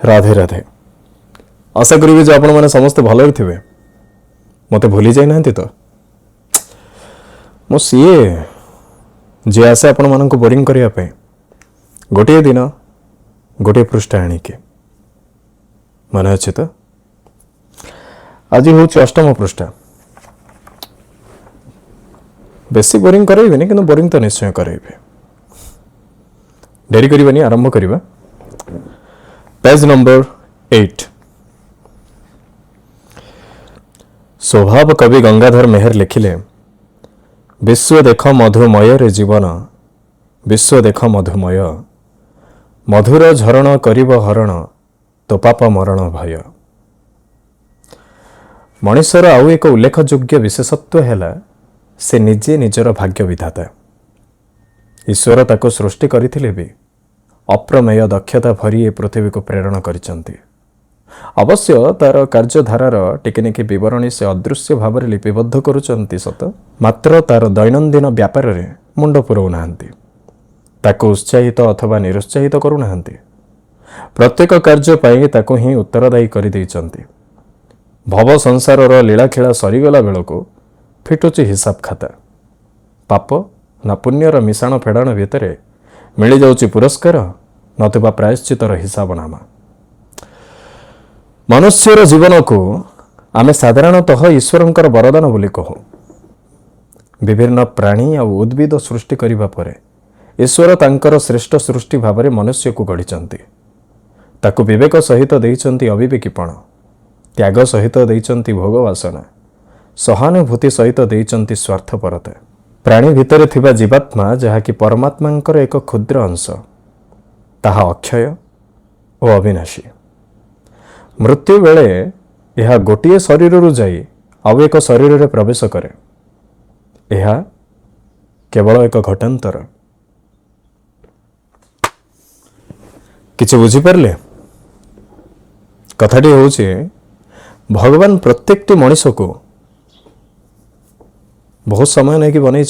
राधे राधे। आशा करी जे आपण मैंने समस्ते भल थे मत भूली जाना तो मो सीए जी आसे आपण मान बोरिंग करने गोटे दिन गोटे पृष्ठ आणिके मन अच्छे तो आज हूँ अष्टम पृष्ठ बेसी बोरिंग करेबी कि बोरिंग तो निश्चय करेबी डेरी करवानी आरंभ करवा पेज नंबर 8 स्वभाव कवि गंगाधर मेहर लिखिले विश्व देख मधुमय रे जीवन विश्व देख मधुमय मधुर झरण करिब हरण तो पाप मरण भय। मनुष्यर आउ एक उल्लेखयोग्य विशेषत्व है से निजे निजर भाग्य विधाता। ईश्वर ताको सृष्टि करथिले भी अप्रमेय दक्षता भरी ए पृथ्वी को प्रेरण करिसंती। अवश्य तार कार्यधारार टिकेनिकी बरणी से अदृश्य भाव में लिपिबद्ध करुचंती सत मात्र तार दैनंदिन व्यापार रे मुंड पुरौ नाहंती ताको उत्साहित अथवा निरुत्साहित करू नाहंती। प्रत्येक कार्य पाई ताको ही उत्तरदायी कर देइचंती। भव संसारर लीलाखेला सरीगला बेलको फिटुची हिसाब खाता पाप ना पुण्यर मिशाण फेडाण भितर मिली जाउची पुरस्कार नतुबा प्रायश्चितर हिसाबनामा। मनुष्यर जीवन को आमे साधारणतः ईश्वरंकर वरदान बोली कहू। विभिन्न प्राणी और उद्भिद सृष्टि करिबा परे ईश्वर तांकर श्रेष्ठ सृष्टि भाव में मनुष्य को गढ़िचंती। ताकू विवेक सहित देइचंती अविवेकीपण, त्याग सहित देइचंती भोग वासना, सहानुभूति सहित देइचंती स्वार्थपरता। प्राणी भितर थिबा जीवात्मा जहाँकि परमात्मांकर एक क्षुद्र अंश ताहा अक्षय और अविनाशी। मृत्यु बेले यह गोटे शरीर जाई आउ एक शरीर रे प्रवेश करे। यह केवल एक घटांतर। किछि बुझी पारले? कथाटी होउछि भगवान प्रत्येकटी मनुष्य को बहुत समय नहीं कि बनई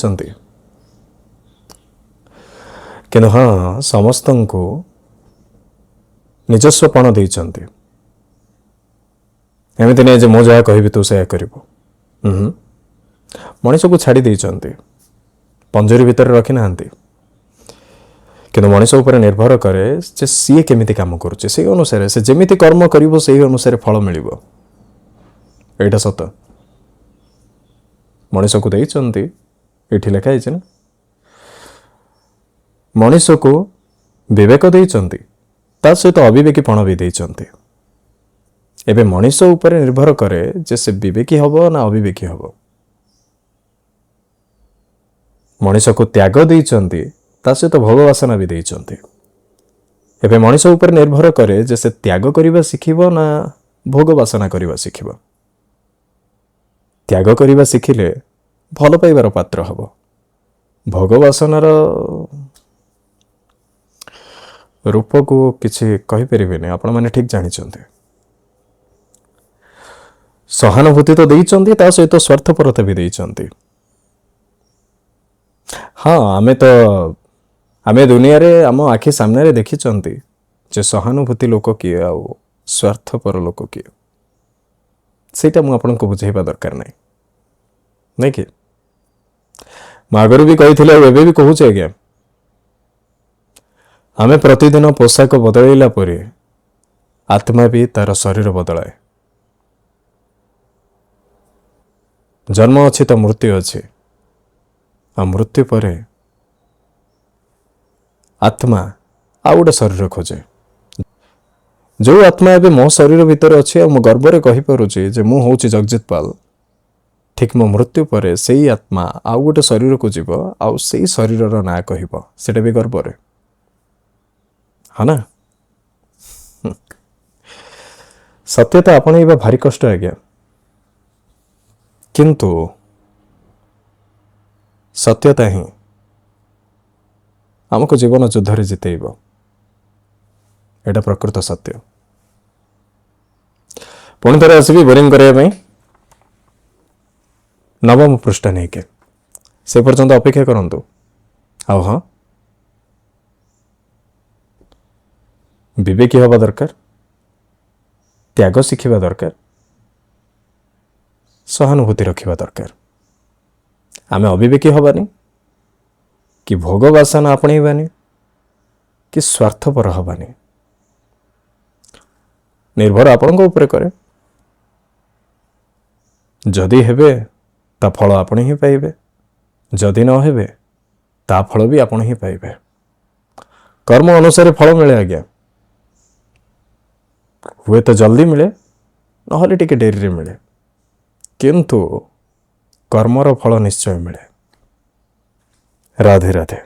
किंतु हाँ समस्त को निजस्वपण देइचंती। एमती नहीं जे मो जहाँ कहबी तू से करिबो। मनुष्य को छाड़ी देइचंती, पंजरी भितर रखी नाहंती किंतु मनुष्य उपर निर्भर करे जे सीए केमिति काम करुचे से अनुसार से जेमिति कर्म करिवो से अनुसार फल मिलिबो। एटा सत मनुष्य को देइचंती एठी लिखा है ना। मनुष्य को विवेक देइचंती ता सहित अविवेकीपण भी देइचंती। एबे मनुष्य उपर निर्भर करे जे से विवेकी हबो ना अविवेकी हबो। मनुष्य को त्याग देइचंती ता सहित भोग वासना भी देइचंती। एबे मनुष्य उपर निर्भर करे जे से त्याग करिबा सिखिबो ना भोग वासना करिबा सिखिबो। त्याग करिबा सिखिले भल पाइबार पात्र हबो। भोग वासनार रूप को किछि कहि परिबेनी, आपण माने ठीक जानिचंती। सहानुभूति तो देइचंती ता सहित स्वार्थपरता भी देइचंती। हाँ आमे दुनिया रे आम आखि सामने रे देखिचंती जे सहानुभूति लोक किए आ स्वार्थपर लोक किए। सेटा मु आपन को बुझाइबा दरकार नहीं कि आगर भी कही एवं भी कहूँ आज्ञा आमे प्रतिदिन पोशाक बदलैला परे आत्मा भी तार शरीर बदलाए। जन्म अच्छी तो मृत्यु अच्छी आ मृत्यु परे आत्मा आ गोटे शरीर खोजे। जो आत्मा एवं मो शरीर भितर अच्छी आ गर्व कही पारुछि जे मु होउछि जगजित पाल। ठीक मो मृत्यु परे सेई आत्मा आउ गोटे शरीर को जीव आउ सेई शरीरर ना कहब सेटा भी गर्व रे हाँ ना। सत्यता आपणैबा भारी कष्ट आज्ञा किंतु सत्यता ही आमको जीवन युद्ध जितेब। एटा प्रकृत सत्य। पुणी थे आसबि बोरिंग करने नवम पृष्ठ नहीं के से पर्यंत अपेक्षा करंतु। आउ हाँ विवेकी हवा दरकार ତ୍ୟାଗ ଶିଖିବା ଦରକାର, ସହାନୁଭୂତି ରଖିବା ଦରକାର। ଆମେ ଅବିବେକୀ ହେବାନି, କି ଭୋଗ ବାସନା ଆପଣେଇବାନି, କି ସ୍ୱାର୍ଥପର ହେବାନି। ନିର୍ଭର ଆପଣଙ୍କ ଉପରେ କରେ। ଯଦି ହେବେ ତା ଫଳ ଆପଣ ହିଁ ପାଇବେ, ଯଦି ନ ହେବେ ତା ଫଳ ବି ଆପଣ ହିଁ ପାଇବେ। କର୍ମ ଅନୁସାରେ ଫଳ ମିଳେ ଆଜ୍ଞା, ହୁଏତ ଜଲ୍ଦି ମିଳେ, ନହେଲେ ଟିକେ ଡେରିରେ ମିଳେ, କିନ୍ତୁ କର୍ମର ଫଳ ନିଶ୍ଚୟ ମିଳେ। ରାଧେ ରାଧେ।